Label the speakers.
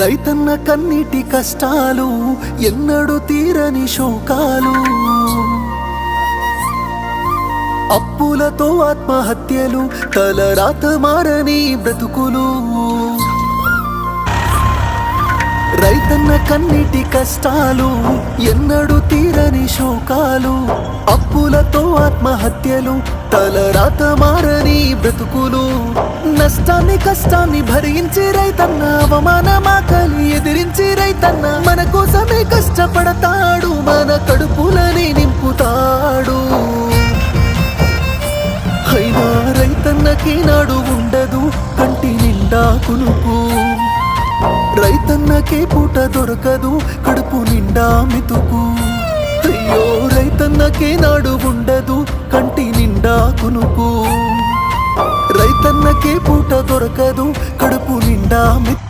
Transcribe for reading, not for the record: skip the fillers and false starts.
Speaker 1: రైతన్న కన్నీటి కష్టాలు ఎన్నడూ తీరని శోకాలు, అప్పులతో ఆత్మహత్యలు, తలరాత మారని బ్రతుకులు. రైతన్న కన్నీటి కష్టాలు ఎన్నడూ తీరని శోకాలు, అప్పులతో ఆత్మహత్యలు, తలరాత మారని బ్రతుకులు. నష్టాన్ని కష్టాన్ని భరించి రైతన్న, అవమానమాకలి ఎదిరించి రైతన్న మన కోసమే కష్టపడతాడు, మన కడుపులని నింపుతాడు. అయినా రైతన్నకి నాడు ఉండదు కంటి నిండా కునుకు, రైతన్నకే పూట దొరకదు కడుపు నిండా మెతుకు. అయ్యో రైతన్నకే నాడు ఉండదు కంటి నిండా కునుకు, రైతన్నకే పూట దొరకదు కడుపు నిండా మెతుకు.